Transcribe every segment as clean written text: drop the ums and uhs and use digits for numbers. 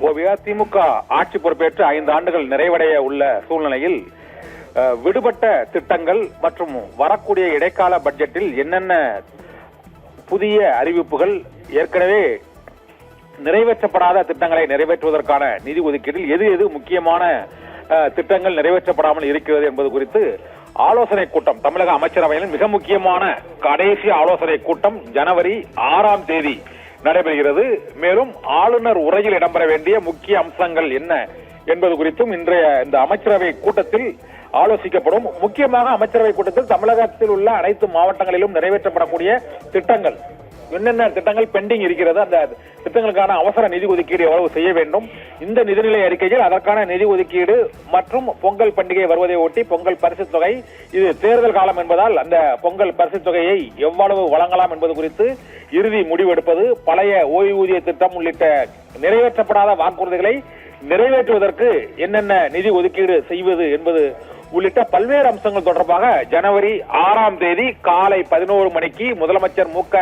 ஓவியா, திமுக ஆட்சி பொறுப்பேற்று 5 ஆண்டுகள் நிறைவடைய உள்ள சூழ்நிலையில் விடுபட்ட திட்டங்கள் மற்றும் வரக்கூடிய இடைக்கால பட்ஜெட்டில் என்னென்ன புதிய அறிவிப்புகள், ஏற்கனவே நிறைவேற்றப்படாத திட்டங்களை நிறைவேற்றுவதற்கான நிதி ஒதுக்கீட்டில் எது எது முக்கியமான திட்டங்கள் நிறைவேற்றப்படாமல் இருக்கிறது என்பது குறித்து ஆலோசனை கூட்டம் தமிழக அமைச்சரவையில் மிக முக்கியமான கடைசி ஆலோசனை கூட்டம் ஜனவரி 6ஆம் தேதி நடைபெறுகிறது. மேலும் ஆளுநர் உரையில் இடம்பெற வேண்டிய முக்கிய அம்சங்கள் என்ன என்பது குறித்தும் இன்றைய இந்த அமைச்சரவை கூட்டத்தில் ஆலோசிக்கப்படும். முக்கியமாக அமைச்சரவை கூட்டத்தில் தமிழகத்தில் உள்ள அனைத்து மாவட்டங்களிலும் நிறைவேற்றப்படக்கூடிய திட்டங்கள், என்னென்ன திட்டங்கள் பெண்டிங் இருக்கிறது, அந்த திட்டங்களுக்கான அவசர நிதி ஒதுக்கீடு எவ்வளவு செய்ய வேண்டும், இந்த நிதிநிலை அறிக்கையில் அதற்கான நிதி ஒதுக்கீடு மற்றும் பொங்கல் பண்டிகை வருவதை ஒட்டி பொங்கல் பரிசு தொகை, இது தேர்தல் காலம் என்பதால் அந்த பொங்கல் பரிசு தொகையை எவ்வளவு வழங்கலாம் என்பது குறித்து இறுதி முடிவெடுப்பது, பழைய ஓய்வூதிய திட்டம் உள்ளிட்ட நிறைவேற்றப்படாத வாக்குறுதிகளை நிறைவேற்றுவதற்கு என்னென்ன நிதி ஒதுக்கீடு செய்வது என்பது உள்ளிட்ட பல்வேறு அம்சங்கள் தொடர்பாக ஜனவரி 6ஆம் தேதி காலை 11 மணிக்கு முதலமைச்சர் மு.க.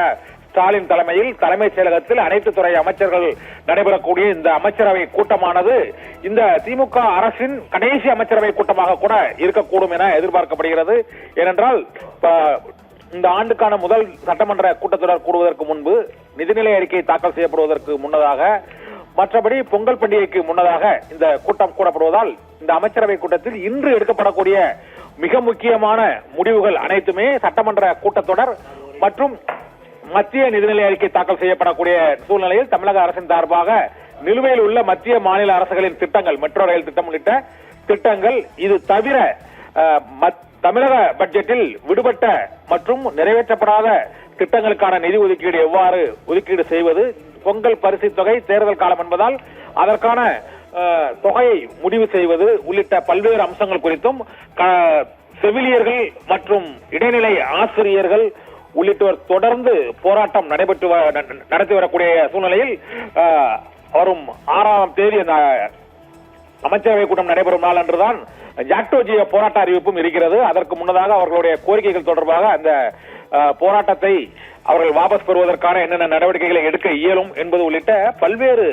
ஸ்டாலின் தலைமையில் தலைமைச் செயலகத்தில் அனைத்து துறை அமைச்சர்கள் நடைபெறக்கூடிய இந்த அமைச்சரவை கூட்டமானது இந்த திமுக அரசின் கடைசி அமைச்சரவை கூட்டமாக கூட இருக்கக்கூடும் என எதிர்பார்க்கப்படுகிறது. ஏனென்றால் இந்த ஆண்டுக்கான முதல் சட்டமன்ற கூட்டத்தொடர் கூடுவதற்கு முன்பு, நிதிநிலை அறிக்கை தாக்கல் செய்யப்படுவதற்கு முன்னதாக, மற்றபடி பொங்கல் பண்டிகைக்கு முன்னதாக இந்த கூட்டம் கூடப்படுவதால் இந்த அமைச்சரவை கூட்டத்தில் இன்று எடுக்கப்படக்கூடிய மிக முக்கியமான முடிவுகள் அனைத்துமே சட்டமன்ற கூட்டத்தொடர் மற்றும் மத்திய நிதிநிலை அறிக்கை தாக்கல் செய்யப்படக்கூடிய சூழ்நிலையில் தமிழக அரசின் சார்பாக நிலுவையில் உள்ள மத்திய மாநில அரசுகளின் திட்டங்கள், மெட்ரோ ரயில் திட்டம் உள்ளிட்ட திட்டங்கள், இது தவிர தமிழக பட்ஜெட்டில் விடுபட்ட மற்றும் நிறைவேற்றப்படாத திட்டங்களுக்கான நிதி ஒதுக்கீடு எவ்வாறு ஒதுக்கீடு செய்வது, பொங்கல் பரிசு தொகை தேர்தல் காலம் என்பதால் அதற்கான தொகையை முடிவு செய்வது உள்ளிட்ட பல்வேறு அம்சங்கள் குறித்தும் செவிலியர்கள் மற்றும் இடைநிலை ஆசிரியர்கள் உள்ளிட்டோர் தொடர்ந்து போராட்டம் நடத்தி வரக்கூடிய சூழ்நிலையில் வரும் 6ஆம் தேதி அமைச்சரவை கூட்டம் நடைபெறும் நாள் அன்றுதான் ஜாக்டோஜியோ போராட்ட அறிவிப்பும் இருக்கிறது. அதற்கு முன்னதாக அவர்களுடைய கோரிக்கைகள் தொடர்பாக அந்த போராட்டத்தை அவர்கள் வாபஸ் பெறுவதற்கான என்னென்ன நடவடிக்கைகளை எடுக்க இயலும் என்பது உள்ளிட்ட பல்வேறு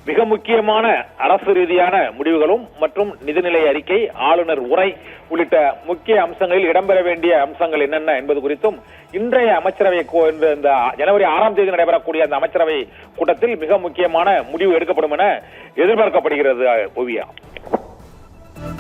மிக முக்கியமான அரசு ரீதியான முடிவுகளும் மற்றும் நிதிநிலை அறிக்கை, ஆளுநர் உரை உள்ளிட்ட முக்கிய அம்சங்களில் இடம்பெற வேண்டிய அம்சங்கள் என்னென்ன என்பது குறித்தும் இன்றைய அமைச்சரவை இந்த ஜனவரி 6ஆம் தேதி நடைபெறக்கூடிய அந்த அமைச்சரவை கூட்டத்தில் மிக முக்கியமான முடிவு எடுக்கப்படும் என எதிர்பார்க்கப்படுகிறது. ஓவியா.